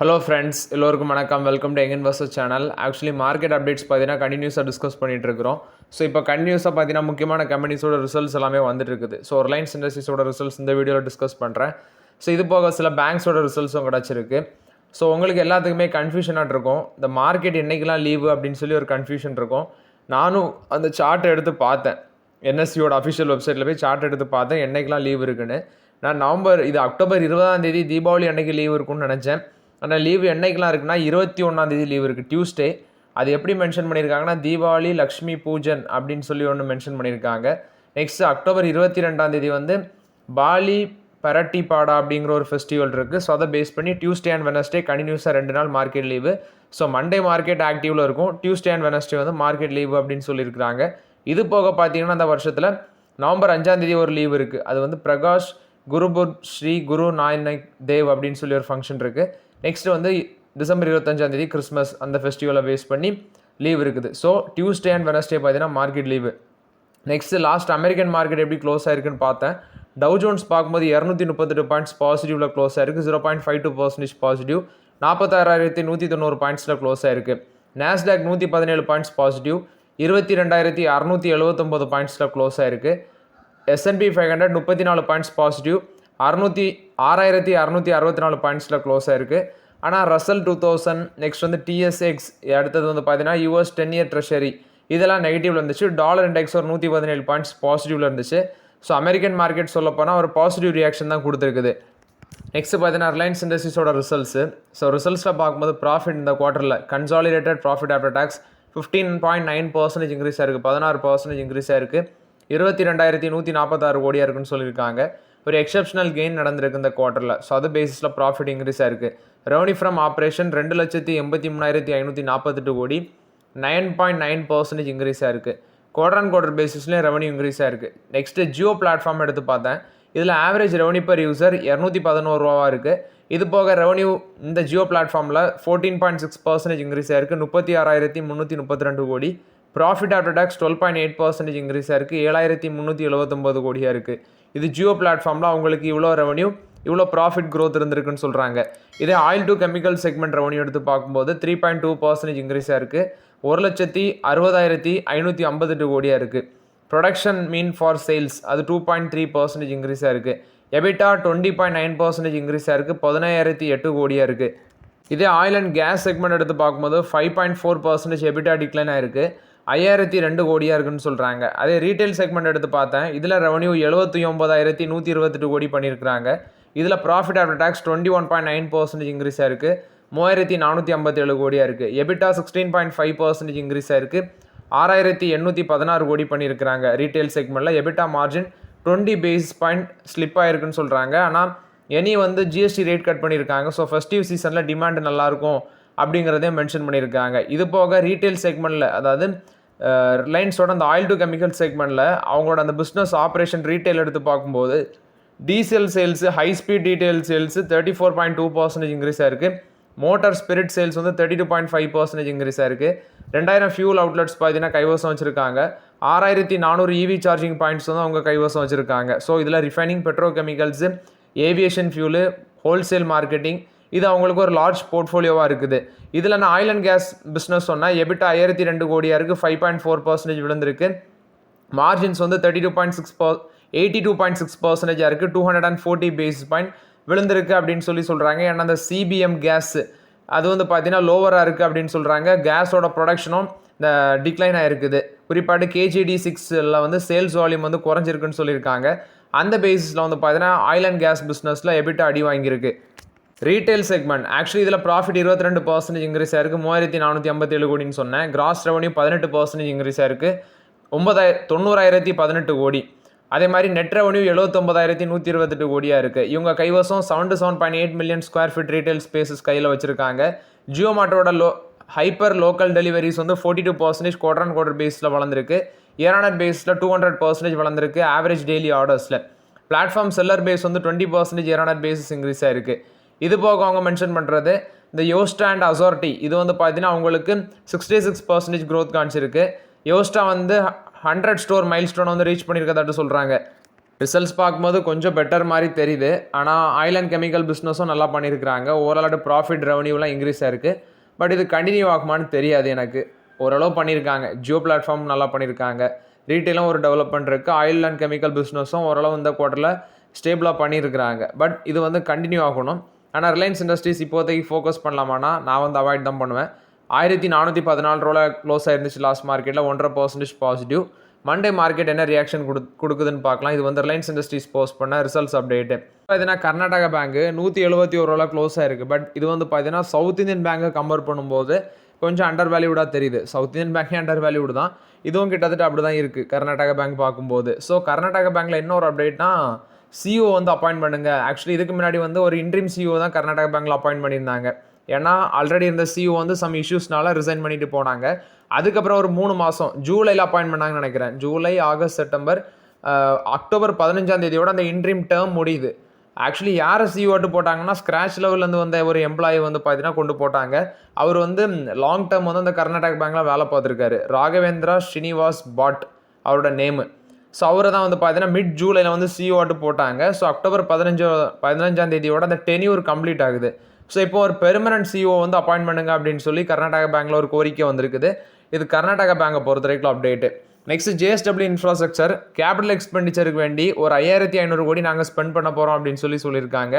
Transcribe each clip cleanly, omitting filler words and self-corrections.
Hello friends, எல்லோருக்கும் வணக்கம். Welcome to young investor channel. Actually market updates பார்த்தீங்கன்னா கண்டினியூஸாக டிஸ்கஸ் பண்ணிட்டு இருக்கிறோம். ஸோ இப்போ கண்டினியூஸாக பார்த்தீங்கன்னா முக்கியமான கம்பெனிஸோட ரிசல்ட்ஸ் எல்லாமே வந்துட்டு இருக்குது. ஸோ ரிலையன்ஸ் இண்டஸ்ட்ரீஸோட ரிசல்ட்ஸ் இந்த வீடியோவில் டிஸ்கஸ் பண்ணுறேன். ஸோ இது போக சில பேங்க்ஸோட ரிசல்ட்ஸும் கிடச்சிருக்கு. ஸோ உங்களுக்கு எல்லாத்துக்குமே கன்ஃபியூஷனாக இருக்கும். இந்த மார்க்கெட் என்றைக்கெல்லாம் லீவு அப்படின்னு சொல்லி ஒரு கன்ஃபியூஷன் இருக்கும். நானும் அந்த சார்ட் எடுத்து பார்த்தேன். என்எஸ்சியோட அஃபிஷியல் வெப்சைட்டில் போய் சார்ட் எடுத்து பார்த்தேன் என்னைக்கெல்லாம் லீவ் இருக்குன்னு. நான் அக்டோபர் 20 தீபாவளி அன்னைக்கு லீவ் இருக்குன்னு நினச்சேன். ஆனால் லீவு என்னைக்கெலாம் இருக்குன்னா 21 லீவ் இருக்குது, டியூஸ்டே. அது எப்படி மென்ஷன் பண்ணியிருக்காங்கன்னா தீபாவளி லக்ஷ்மி பூஜன் அப்படின்னு சொல்லி ஒன்று மென்ஷன் பண்ணியிருக்காங்க. நெக்ஸ்ட் அக்டோபர் 22 வந்து பாலி பரட்டிப்பாடா அப்படிங்கிற ஒரு ஃபெஸ்டிவல் இருக்குது. ஸோ அதை பேஸ் பண்ணி டியூஸ்டே அண்ட் வெனஸ்டே கண்டினியூஸாக 2 நாள் market leave. So Monday market ஆக்டிவில் இருக்கும், டியூஸ்டே அண்ட் வெனஸ்டே வந்து மார்க்கெட் லீவு அப்படின்னு சொல்லியிருக்கிறாங்க. இது போக பார்த்தீங்கன்னா அந்த வருஷத்தில் நவம்பர் 5 ஒரு லீவு இருக்குது. அது வந்து பிரகாஷ் குருபுர் ஸ்ரீ குரு நாயக் தேவ் அப்படின்னு சொல்லி ஒரு ஃபங்க்ஷன் இருக்குது. நெக்ஸ்ட் வந்து டிசம்பர் 25 கிறிஸ்மஸ், அந்த ஃபெஸ்டிவலை பேஸ் பண்ணி லீவ் இருக்குது. ஸோ டியூஸ்டே அண்ட் வெனஸ்டே பார்த்தீங்கன்னா market leave. Next last American market எப்படி க்ளோஸ் ஆயிருக்குன்னு பார்த்தேன். டவ் ஜோன்ஸ் பார்க்கும்போது 238 பாயிண்ட்ஸ் பாசிட்டிவ்ல க்ளோஸ் ஆயிருக்கு, 0.52% பாசிட்டிவ். 46,190 பாயிண்ட்ஸில் க்ளோஸ் ஆயிருக்கு. நாஸ்டாக் 117 பாயிண்ட்ஸ் பாசிட்டிவ், 22,679 பாயிண்ட்ஸில் க்ளோஸ் ஆயிருக்கு. S&P 500 34 பாயிண்ட்ஸ் பாசிட்டிவ், 6,664 பாயிண்ட்ஸில் க்ளோஸ் ஆயிருக்கு. ஆனால் ரசல் 2000, நெக்ஸ்ட் வந்து TSX, அடுத்தது வந்து பார்த்தீங்கன்னா US 10-year ட்ரெஷரி, இதெல்லாம் நெகட்டிவ்ல இருந்துச்சு. டாலர் இண்டெக்ஸ் ஒரு 117 பாயிண்ட்ஸ் பாசிட்டிவ்ல இருந்துச்சு. ஸோ அமெரிக்கன் மார்க்கெட் சொல்ல போனால் ஒரு பாசிட்டிவ் ரியாக்ஷன் தான் கொடுத்துருக்குது. நெக்ஸ்ட் பார்த்தீங்கன்னா ரிலையன்ஸ் இண்டஸ்ட்ரீஸோட ரிசல்ட்ஸு. ஸோ ரிசல்ட்ஸில் பார்க்கும்போது ப்ராஃபிட் இந்த குவார்ட்டரில் consolidated profit after tax 15.9% increase ஆயிருக்கு, 16% இன்க்ரீஸ் ஆயிருக்கு, 22,146 கோடியாக இருக்குன்னு சொல்லியிருக்காங்க. ஒரு எக்ஸப்ஷனல் கெயின் நடந்திருக்கு இந்த குவார்ட்டரில். ஸோ அது பேசிஸில் ப்ராஃபிட் இன்க்ரீஸ் ஆயிருக்கு. ரெவன்யூ ஃப்ரம் ஆப்ரேஷன் 2,83,348 கோடி, 9.9% இன்க்ரீஸ் ஆயிருக்கு. குவார்டர் அண்ட் குவார்டர் பேசிஸ்லேயும் ரெவன்யூ இன்க்ரீஸ் ஆயிருக்கு. நெக்ஸ்ட்டு ஜியோ பிளாட்ஃபார்ம் எடுத்து பார்த்தேன். இதில் ஆவரேஜ் ரெவன்யூ பர் யூசர் 211 ரூபாவாக இருக்குது. இது போக ரெவன்யூ இந்த ஜியோ பிளாட்ஃபார்மில் 14.6% இன்க்ரீஸ் ஆயிருக்கு, 36,332 கோடி. ப்ராஃபிட் ஆஃப்டர் டேக்ஸ் 12.8% இன்க்ரீஸ் ஆயிருக்கு, 7,379 கோடியாக இருக்குது. இது ஜியோ பிளாட்ஃபார்மில் அவங்களுக்கு இவ்வளோ ரெவன்யூ, இவ்வளோ ப்ராஃபிட் க்ரோத் இருந்திருக்குன்னு சொல்கிறாங்க. இதே oil to chemical segment revenue எடுத்து பார்க்கும்போது 3.2% இன்க்ரீஸ் ஆயிருக்கு, 1,60,558 கோடியாக இருக்குது. ப்ரொடக்ஷன் மீன் ஃபார் சேல்ஸ் அது 2.3% இன்க்ரீஸ் ஆயிருக்கு. எபிட்டா 20.9% இன்க்ரீஸ் ஆயிருக்கு, 15,008 கோடியாக இருக்குது. இதே ஆயில் அண்ட் கேஸ் செக்மெண்ட் எடுத்து பார்க்கும்போது 5.4% எபிட்டா டிக்ளைன் ஆயிருக்கு, 5,002 கோடியாக இருக்குன்னு சொல்கிறாங்க. அதே ரீட்டைல் செக்மெண்ட் எடுத்து பார்த்தேன். இதில் ரெவன்யூ 79,128 கோடி பண்ணியிருக்கிறாங்க. இதில் ப்ராஃபிட் ஆஃப்டர் டேக்ஸ் 21.9% இன்க்ரீஸ் ஆயிருக்கு, 3,457 கோடியாக இருக்குது. எபிட்டா 16.5% இன்க்ரீஸ் ஆயிருக்கு, 6,816 கோடி பண்ணியிருக்கிறாங்க. ரீட்டைல் செக்மெண்ட்டில் EBITDA margin 20 basis point slip ஆயிருக்குன்னு சொல்கிறாங்க. ஆனால் வந்து ஜிஎஸ்டி ரேட் கட் பண்ணியிருக்காங்க. ஸோ ஃபெஸ்டிவ் சீசனில் டிமாண்ட் நல்லாயிருக்கும் அப்படிங்கிறதையும் மென்ஷன் பண்ணியிருக்காங்க. இது போக ரீட்டைல் செக்மெண்ட்டில், அதாவது ரிலையன்ஸோட அந்த ஆயில் டு கெமிக்கல் செக்மெண்ட்டில் அவங்களோட அந்த பிஸ்னஸ் ஆப்ரேஷன் ரீட்டைல் எடுத்து பார்க்கும்போது diesel sales, high speed detail sales 34.2% increase ஆயிருக்கு, மோட்டார் ஸ்பிரிட் சேல்ஸ் வந்து 32.5% இன்க்ரீஸ் ஆயிருக்கு. 2,000 ஃபியூல் அவுட்லெட்ஸ் பார்த்தீங்கன்னா கைவசம் வச்சுருக்காங்க. 6,400 EV சார்ஜிங் பாயிண்ட்ஸ் வந்து அவங்க கைவசம் வச்சுருக்காங்க. ஸோ இதில் refining, petrochemicals, aviation fuel, wholesale marketing, இது அவங்களுக்கு ஒரு லார்ஜ் போர்ட்ஃபோலியோவாக இருக்குது. இதில் நான் ஆயில் அண்ட் கேஸ் பிஸ்னஸ் சொன்னால் எபிட்டா 5,002 கோடியாக இருக்குது, 5.4% விழுந்திருக்கு. மார்ஜின்ஸ் வந்து 82.6% இருக்குது, 240 பேசிஸ் பாயிண்ட் விழுந்திருக்கு அப்படின்னு சொல்கிறாங்க. ஏன்னா அந்த CBM கேஸ் அது வந்து பார்த்தீங்கன்னா லோவராக இருக்குது அப்படின்னு சொல்கிறாங்க. கேஸோட ப்ரொடக்ஷனும் இந்த டிக்ளைன் ஆகிருக்குது. குறிப்பாட்டு KGD6 வந்து சேல்ஸ் வால்யூம் வந்து குறைஞ்சிருக்குன்னு சொல்லியிருக்காங்க. அந்த பேசிஸில் வந்து பார்த்தீங்கன்னா ஆயில் அண்ட் கேஸ் பிஸ்னஸில் எபிட்டா அடி வாங்கியிருக்கு. ரீட்டைல் செக்மெண்ட் ஆக்சுவலி இதில் ப்ராஃபிட் 22% இன்க்ரீஸ் ஆயிருக்கு, 3,457 கோடின்னு சொன்னேன். கிராஸ் ரெவன்யூ 18% இன்க்ரீஸ் ஆயிருக்கு, 90,18 கோடி. அதே மாதிரி நெட் ரெவன்யூ 79,128 கோடியாக இருக்குது. இவங்க கைவசம் 77.8 million square feet retail spaces கையில் வச்சுருக்காங்க. ஜியோ மார்ட்டோட ஹைப்பர் லோக்கல் டெலிவரிஸ் வந்து 42% குவார்டர் அண்ட் குவார்டர் பேஸில் வளர்ந்துருக்கு, இயர் பேஸில் 200% வளர்ந்துருக்கு ஆவரேஜ் டெய்லி ஆர்டர்ஸில். பிளாட்ஃபார்ம் செல்லர் பேஸ் வந்து 20% இயர் பேஸஸ் இன்க்ரீஸ் ஆயிருக்கு. இது போக அவங்க மென்ஷன் பண்ணுறது இந்த யோஸ்டா அண்ட் அசாரிட்டி, இது வந்து பார்த்தீங்கன்னா அவங்களுக்கு 66% க்ரோத் காமிச்சிருக்கு. யோஸ்டா வந்து 100 ஸ்டோர் மைல் ஸ்டோன் வந்து ரீச் பண்ணியிருக்கதாட்டு சொல்கிறாங்க. ரிசல்ட்ஸ் பார்க்கும்போது கொஞ்சம் பெட்டர் மாதிரி தெரியுது. ஆனால் ஆயில் அண்ட் கெமிக்கல் பிஸ்னஸும் நல்லா பண்ணியிருக்கிறாங்க. ஓரளவு ப்ராஃபிட் ரெவன்யூலாம் இன்க்ரீஸ் ஆயிருக்கு. பட் இது கண்டினியூ ஆகுமான்னு தெரியாது எனக்கு. ஓரளவு பண்ணியிருக்காங்க. ஜியோ பிளாட்ஃபார்ம் நல்லா பண்ணியிருக்காங்க. ரீட்டெயிலும் ஒரு டெவலப்மெண்ட் இருக்குது. ஆயில் அண்ட் கெமிக்கல் பிஸ்னஸும் ஓரளவு இந்த குவார்ட்டரில் ஸ்டேபிளாக பண்ணியிருக்கிறாங்க. பட் இது வந்து கண்டினியூ ஆகணும். ஆனால் ரிலையன்ஸ் இண்டஸ்ட்ரீஸ் இப்போதைக்கு ஃபோக்கஸ் பண்ணலாமான்னா நான் வந்து அவாய்ட் தான் பண்ணுவேன். 1414 ரூபாய் க்ளோஸ் ஆயிருந்துச்சு லாஸ்ட் மார்க்கெட்டில், 1.5% பாசிட்டிவ். மண்டே மார்க்கெட் என்ன ரியாக்ஷன் கொடுக்குதுன்னு பார்க்கலாம். இது வந்து ரிலையன்ஸ் இண்டஸ்ட்ரீஸ் போஸ்ட் பண்ண ரிசல்ட்ஸ் அப்டேட்டு. பார்த்தீங்கன்னா கர்நாடகா பேங்க் 171 ரூபா க்ளோஸ் ஆயிருக்கு. பட் இது வந்து பார்த்தீங்கன்னா சவுத் இந்தியன் பேங்கை கம்பேர் பண்ணும்போது கொஞ்சம் அண்டர் வேல்யூடாக தெரியுது. சவுத் இந்தியன் பேங்கே அண்டர் வேல்யூடு தான், இதுவும் கிட்டத்தட்ட அப்படி தான் இருக்குது கர்நாடகா பேங்க் பார்க்கும்போது. ஸோ கர்நாடகா பேங்க்கில் இன்னொரு அப்டேட்னா சிஓ வந்து அப்பாயிண்ட் பண்ணுங்க. ஆக்சுவலி இதுக்கு முன்னாடி வந்து ஒரு இன்ட்ரீம் சிஓ தான் கர்நாடகா பேங்க்கில் அப்பாயிண்ட் பண்ணியிருந்தாங்க. ஏன்னா ஆல்ரெடி இருந்த சிஓ வந்து சம் இஷ்யூஸ்னால ரிசைன் பண்ணிட்டு போனாங்க. அதுக்கப்புறம் ஒரு 3 மாதம் ஜூலையில் அப்பாயிண்ட் பண்ணாங்கன்னு நினைக்கிறேன். ஜூலை, ஆகஸ்ட், செப்டம்பர், அக்டோபர் 15 அந்த இன்ட்ரீம் டேர்ம் முடியுது. ஆக்சுவலி யாரை சிஓட்டு போட்டாங்கன்னா ஸ்க்ராச் லெவல்லேருந்து வந்த ஒரு எம்ப்ளாயி வந்து பார்த்தீங்கன்னா கொண்டு போட்டாங்க. அவர் வந்து லாங் டேர்ம் வந்து அந்த கர்நாடகா பேங்க்கில் வேலை பார்த்துருக்காரு. ராகவேந்திரா ஸ்ரீனிவாஸ் பாட் அவரோட நேமு. ஸோ அவரை தான் வந்து பார்த்தீங்கன்னா மிட் ஜூலையில் வந்து சிஓட்டு போட்டாங்க. ஸோ அக்டோபர் 15 அந்த டென்யூர் கம்ப்ளீட் ஆகுது. ஸோ இப்போ ஒரு பெர்மனன்ட் சிஓ வந்து அப்பாயிண்ட் பண்ணுங்க அப்படின்னு சொல்லி கர்நாடகா பேங்க்கில் ஒரு கோரிக்கை வந்திருக்குது. இது கர்நாடகா பேங்கை பொறுத்த வரைக்கும் update. Next JSW infrastructure capital எக்ஸ்பெண்டிச்சருக்கு வேண்டி ஒரு 5500 கோடி நாங்கள் ஸ்பெண்ட் பண்ண போகிறோம் அப்படின்னு சொல்லியிருக்காங்க.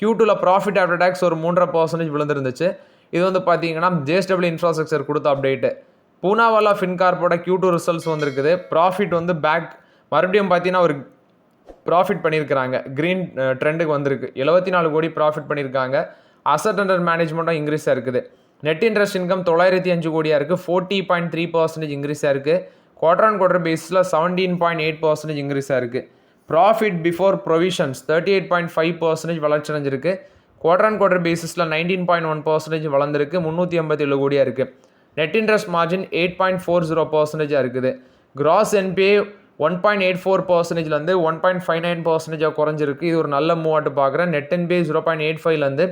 Q2ல ப்ராஃபிட் ஆஃப்டர் டேக்ஸ் ஒரு 3.5% விழுந்துருந்துச்சு. இது வந்து பார்த்தீங்கன்னா ஜேஎஸ்டபிள்யூ இன்ஃப்ராஸ்ட்ரக்சர் கொடுத்த அப்டேட்டு. பூனாவாலா ஃபின்கார்ப்போட Q2 ரிசல்ட்ஸ் வந்திருக்குது. ப்ராஃபிட் வந்து பேக் மறுபடியும் பார்த்தீங்கன்னா ஒரு ப்ராஃபிட் பண்ணியிருக்கிறாங்க. க்ரீன் ட்ரெண்டுக்கு வந்திருக்கு. 74 கோடி ப்ராஃபிட் பண்ணியிருக்காங்க. அசட் அண்டர் மேனேஜ்மெண்ட்டும் இன்க்ரீஸாக இருக்குது. நெட் இன்ட்ரெஸ்ட் இன்கம் 905 கோடியாக இருக்குது. 40.3% இன்க்ரீஸாக இருக்குது. குவார்டர் ஆன் குவார்டர் பேஸில் 17.8% இன்க்ரீஸாக இருக்குது. ப்ராஃபிட் பிஃபோர் ப்ரொவிஷன்ஸ் 38.5% வளர்ச்சி அடைஞ்சிருக்கு. குவார்டர் ஆன் குவார்டர் பேஸில் 19.1% வளர்ந்துருக்கு. 387 கோடியாக இருக்குது. நெட் இன்ட்ரெஸ்ட் மார்ஜின் 8.40% இருக்குது. கிராஸ் என்பிஏ 1.84%லேருந்து 1.59% குறைஞ்சிருக்கு. இது ஒரு நல்ல மூவாட்டு பார்க்குறேன். நெட் என்பிஏ 0.85லேருந்து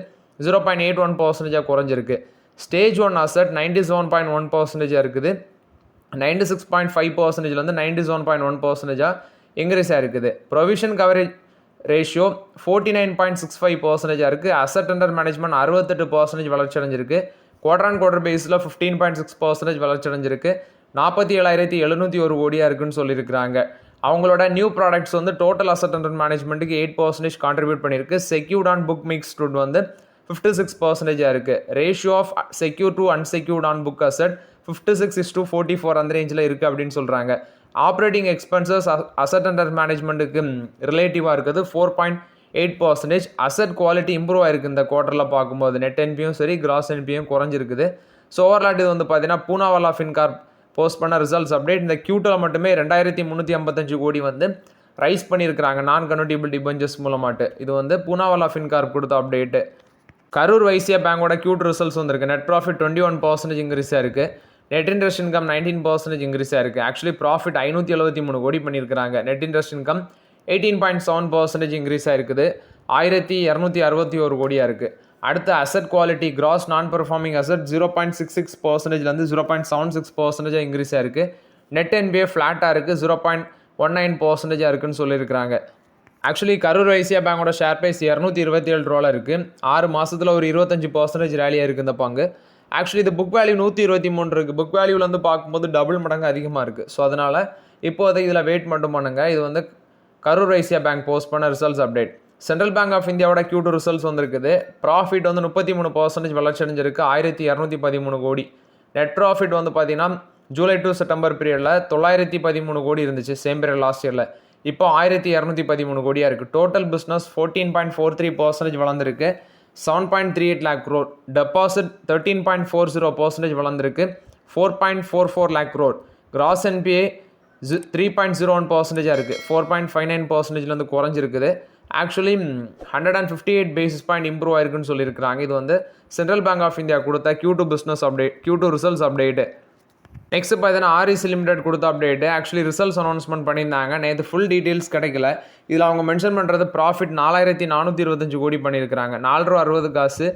0.81% குறைஞ்சிருக்கு. ஸ்டேஜ் 1 அசட் 97.1% இருக்குது. 96.5%லேருந்து 97.1% இன்க்ரீஸாக இருக்குது. ப்ரொவிஷன் கவரேஜ் ரேஷியோ 49.65% இருக்குது. அசட் அண்டர் மேனேஜ்மெண்ட் 68% வளர்ச்சி அடைஞ்சிருக்கு. குவார்டர் ஆன் குவார்டர் பேஸில் 15.6% வளர்ச்சி அடைஞ்சிருக்கு. 47,701 கோடியாக இருக்குன்னு சொல்லியிருக்கிறாங்க. அவங்களோட நியூ ப்ராடக்ட்ஸ் வந்து டோட்டல் அசட் அண்டர் மேனேஜ்மெண்ட்டுக்கு 8% கான்ட்ரிபியூட் பண்ணியிருக்கு. செக்யூர்ட் ஆன் புக் மிக்ஸ் வந்து 56% இருக்குது. Ratio of secure to unsecured on book asset 56:44 அந்த ரேஞ்சில் இருக்குது அப்படின்னு சொல்கிறாங்க. ஆப்ரேட்டிங் எக்ஸ்பென்சஸ் அசட் அண்டர் மேனேஜ்மெண்ட்டுக்கு ரிலேட்டிவாக இருக்குது 4.8%. அசட் குவாலிட்டி இம்ப்ரூவ் ஆயிருக்கு இந்த குவார்ட்டரில் பார்க்கும்போது. நெட் என்பியும் சரி, கிராஸ் என்பியும் குறைஞ்சிருக்குது. ஸோ ஓவர்லாட் இது வந்து பார்த்தீங்கன்னா பூனாவாலா ஃபின்கார்ப் போஸ்ட் பண்ண ரிசல்ட்ஸ் அப்டேட். இந்த Q2ல மட்டுமே 2355 கோடி வந்து ரைஸ் பண்ணியிருக்கிறாங்க நான் கன்வெர்ட்டிபிள் டிபெஞ்சர்ஸ் மூலமாட்டு. இது வந்து பூனாவாலா ஃபின்கார்ப் கொடுத்த அப்டேட்டு. கரூர் வைசியா பேங்கோட Q2 ரிசல்ட்ஸ் வந்திருக்கு. நெட் ப்ராஃபிட் 21% இன்க்ரீஸாக இருக்குது. நெட் இன்ட்ரெஸ்ட் இன்கம் 19% இன்க்ரீஸாக இருக்குது. ஆக்சுவலி ப்ராஃபிட் 573 கோடி பண்ணியிருக்கிறாங்க. நெட் இன்ட்ரெஸ்ட் இன்கம் 18.7% இன்க்ரீஸாக இருக்குது. 1261 கோடியாக இருக்குது. அடுத்து asset quality gross non performing asset 0.66%லேருந்து 0.76% இன்க்ரீஸாக இருக்குது. நெட் என்பிஏ ஃப்ளாட்டாக இருக்குது. 0.19% இருக்குன்னு சொல்லியிருக்கிறாங்க. ஆக்சுவலி கரூர் வைசியா பேங்கோட ஷேர் ப்ரைஸ் 227 ரூபாவில் இருக்குது. 6 மாதத்தில் ஒரு 25% ரேலியாக இருக்குது இந்த பங்கு. ஆக்சுவலி இது புக் வேல்யூ 123 இருக்குது. புக் வேல்யூவில் வந்து பார்க்கும்போது டபுள் மடங்கு அதிகமாக இருக்குது. ஸோ அதனால் இப்போதைக்கு இதில் வெயிட் மட்டும் பண்ணுங்க. இது வந்து கரூர் வைசியா பேங்க் போஸ்ட் பண்ண results update. Central bank of இந்தியாவோட Q2 ரிசல்ட்ஸ் வந்திருக்குது. ப்ராஃபிட் வந்து 33% வளர்ச்சி அடைஞ்சிருக்கு. 1213 கோடி. நெட் ப்ராஃபிட் வந்து பார்த்தீங்கன்னா ஜூலை டு செப்டம்பர் பீரியடில் 913 கோடி இருந்துச்சு சேம் பீரியட் லாஸ்ட் இயரில். இப்போ 1213 கோடியாக இருக்குது. டோட்டல் பிஸ்னஸ் 14.43% வளர்ந்துருக்கு. 7.38 lakh crore. டெபாசிட் 13.40% வளர்ந்துருக்கு. 4.44 lakh crore. கிராஸ் என்பிஏ 3.01% இருக்குது. 4.59%லேருந்து குறைஞ்சிருக்குது. ஆக்சுவலி 158 பேசிஸ் பாயிண்ட் இம்ப்ரூவ் ஆயிருக்குன்னு சொல்லியிருக்கிறாங்க. இது வந்து சென்ட்ரல் பேங்க் ஆஃப் இந்தியா கொடுத்த Q2 business update, Q2 results update. Next பார்த்தீங்கன்னா REC லிமிடெட் கொடுத்த அப்டேட்டு. ஆக்சுவலி ரிசல்ட்ஸ் அனௌன்ஸ்மெண்ட் பண்ணியிருந்தாங்க. நேற்று ஃபுல் டீட்டெயில்ஸ் கிடைக்கல. இதில் அவங்க மென்ஷன் பண்ணுறது ப்ராஃபிட் 4425 கோடி பண்ணியிருக்கிறாங்க. 4.60 காசு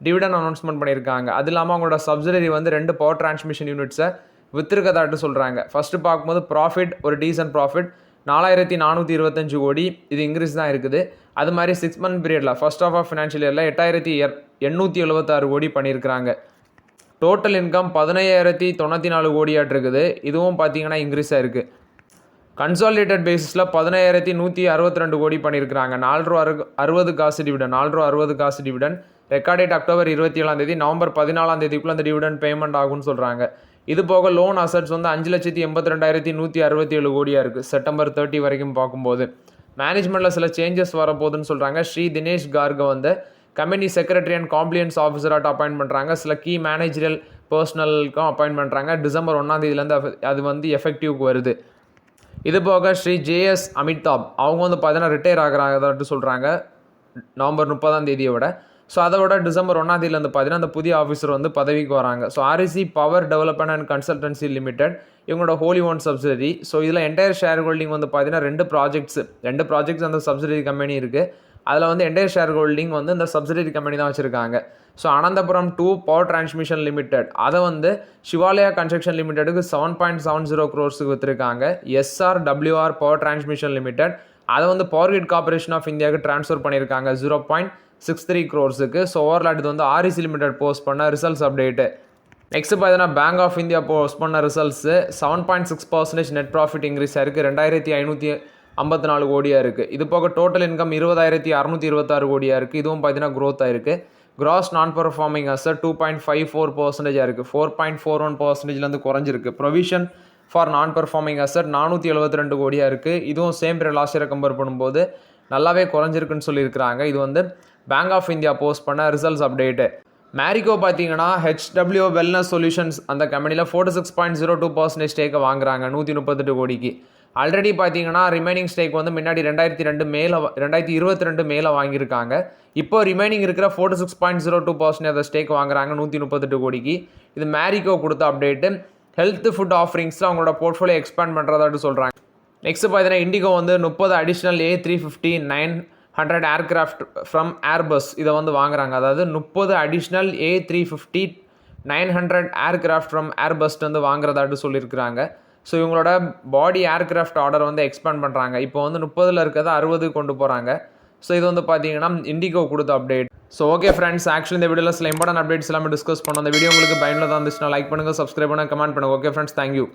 டிவிடன் அனௌன்ஸ்மெண்ட் பண்ணியிருக்காங்க. அது இல்லாமல் அவங்களோட சப்சிடரி வந்து 2 பவர் டிரான்ஸ்மிஷன் யூனிட்ஸை விற்றுருக்கதாட்டு சொல்கிறாங்க. ஃபஸ்ட்டு பார்க்கும்போது ப்ராஃபிட் ஒரு டீசன்ட் ப்ராஃபிட் 4425 கோடி, இது இன்க்ரீஸ் தான் இருக்குது. அது மாதிரி 6 மந்த் பீரியடில் ஃபர்ஸ்ட் ஆஃப் ஃபினான்ஷியல் இயரில் 8876 கோடி பண்ணியிருக்கிறாங்க. டோட்டல் இன்கம் 15094 கோடியாட்டு இருக்குது. இதுவும் பார்த்தீங்கன்னா இன்க்ரீஸ் ஆகிருக்கு. கன்சாலிடேட்டட் பேசிஸில் 15162 கோடி பண்ணியிருக்கிறாங்க. 4.60 காசு டிவிடன், 4.60 காசு dividend. Record date October 27 November 14 அந்த டிவிடன் பேமெண்ட் ஆகும்னு சொல்கிறாங்க. இது போக லோன் அசட்ஸ் வந்து 5,82,167 கோடியாக இருக்குது செப்டம்பர் 30 வரைக்கும் பார்க்கும்போது. மேனேஜ்மெண்ட்டில் சில சேஞ்சஸ் வரப்போகுதுன்னு சொல்கிறாங்க. ஸ்ரீ தினேஷ் கார்கை வந்து கம்பெனி செக்ரட்டரி அண்ட் காம்ப்ளியன்ஸ் ஆஃபீஸராக அப்பாயின்ட் பண்ணுறாங்க. சில கீ மேனேஜரியல் பர்சனலுக்கும் அப்பாயின்ட் பண்ணுறாங்க. டிசம்பர் 1 அது வந்து எஃபெக்டிவ்க்கு வருது. இது போக ஸ்ரீ ஜேஎஸ் அமிதாப் அவங்க வந்து பார்த்தீங்கன்னா ரிட்டையர் ஆகிறாங்கன்னு சொல்கிறாங்க நவம்பர் 30 ஸோ அதை விட டிசம்பர் 1 பார்த்தீங்கன்னா அந்த புதிய ஆஃபீஸர் வந்து பதவிக்கு வராங்க. So REC power development and consultancy limited இவங்களோட ஹோலி ஓன் சப்சிடரி. ஸோ இதில் என்டையர் ஷேர் ஹோல்டிங் வந்து பார்த்தீங்கன்னா ரெண்டு ப்ராஜெக்ட்ஸ் அந்த சப்சிடரி கம்பெனி இருக்குது. அதில் வந்து என்டையர் ஷேர் ஹோல்டிங் வந்து இந்த சப்சிடரி கம்பெனி தான் வச்சுருக்காங்க. So Anantapuram 2 power transmission limited அதை வந்து சிவாலயா கன்ஸ்ட்ரக்ஷன் லிமிடெடுக்கு 7.70 crores விற்றுருக்காங்க. SRWR பவர் டிரான்ஸ்மிஷன் லிமிடெட் அதை வந்து பவர் கிரிட் கார்பரேஷன் ஆஃப் இந்தியாவுக்கு ட்ரான்ஸ்ஃபர் பண்ணியிருக்காங்க 0.63 crores. ஸோ ஓவரால் இது வந்து ஆர்இசி லிமிடெட் போஸ்ட் பண்ண ரிசல்ட்ஸ் அப்டேட்டு. நெக்ஸ்ட் பார்த்தீங்கன்னா பேங்க் ஆஃப் இந்தியா போஸ்ட் பண்ண ரிசல்ட்ஸு 7.6% நெட் ப்ராஃபிட் இன்க்ரீஸ் ஆயிருக்கு. 2554 கோடியாக இருக்குது. இது போக டோட்டல் இன்கம் 20,626 கோடியாக இருக்குது. இதுவும் பார்த்தீங்கன்னா க்ரோத் ஆயிருக்கு. கிராஸ் நான் பர்ஃபார்மிங் அசட் 2.54% இருக்குது. 4.41% குறைஞ்சிருக்கு. ப்ரொவிஷன் ஃபார் நான் பர்ஃபார்மிங் அசட் 472 கோடியாக இருக்குது. இதுவும் சேம் பீரியட் லாஸ்ட் இயரை கம்பேர் பண்ணும்போது நல்லாவே குறைஞ்சிருக்குன்னு சொல்லியிருக்கிறாங்க. இது வந்து பேங்க் ஆஃப் இந்தியா போஸ்ட் பண்ண ரிசல்ட்ஸ் அப்டேட்டு. மேரிகோ பார்த்தீங்கன்னா HW வெல்னஸ் சொல்யூஷன்ஸ் அந்த கம்பெனியில் 46.02% ஸ்டேக்கை வாங்குறாங்க 138 கோடிக்கு. ஆல்ரெடி பார்த்தீங்கன்னா ரிமைனிங் ஸ்டேக் வந்து முன்னாடி 2022 மேலே வாங்கியிருக்காங்க. இப்போ ரிமைனிங் இருக்கிற 46.02% அந்த ஸ்டேக் வாங்குறாங்க 138 கோடிக்கு. இது மேரிகோ கொடுத்த அப்டேட்டு. ஹெல்த் ஃபுட் ஆஃபரிங்ஸில் அவங்களோட போர்ட்ஃபோலியோ எக்ஸ்பேண்ட் பண்ணுறதாட்டு சொல்கிறாங்க. நெக்ஸ்ட் பார்த்தீங்கன்னா இண்டிகோ வந்து 30 additional A350-900 aircraft from Airbus இதை வந்து வாங்குறாங்க. அதாவது 30 additional A350-900 aircraft from Airbus வந்து வாங்குறதாட்டு சொல்லியிருக்கிறாங்க. ஸோ இவங்களோட பாடி ஏர்கிராஃப்ட் ஆர்டர் வந்து எக்ஸ்பேண்ட் பண்ணுறாங்க. இப்போ வந்து 30 இருக்கிறத 60 கொண்டு போகிறாங்க. ஸோ இது வந்து பார்த்தீங்கன்னா இண்டிகோ கொடுத்த update. So okay friends, actually இந்த வீடியோவில் சில இம்பார்ட்டன்ட் அப்டேட்ஸ் எல்லாமே டிஸ்கஸ் பண்ணோம். அந்த வீடியோ உங்களுக்கு பயனுள்ளதாக இருந்துச்சுன்னா லைக் பண்ணுங்கள், சப்ஸ்கிரைப் பண்ணுங்கள், கமெண்ட் பண்ணுங்கள். Okay friends, thank you.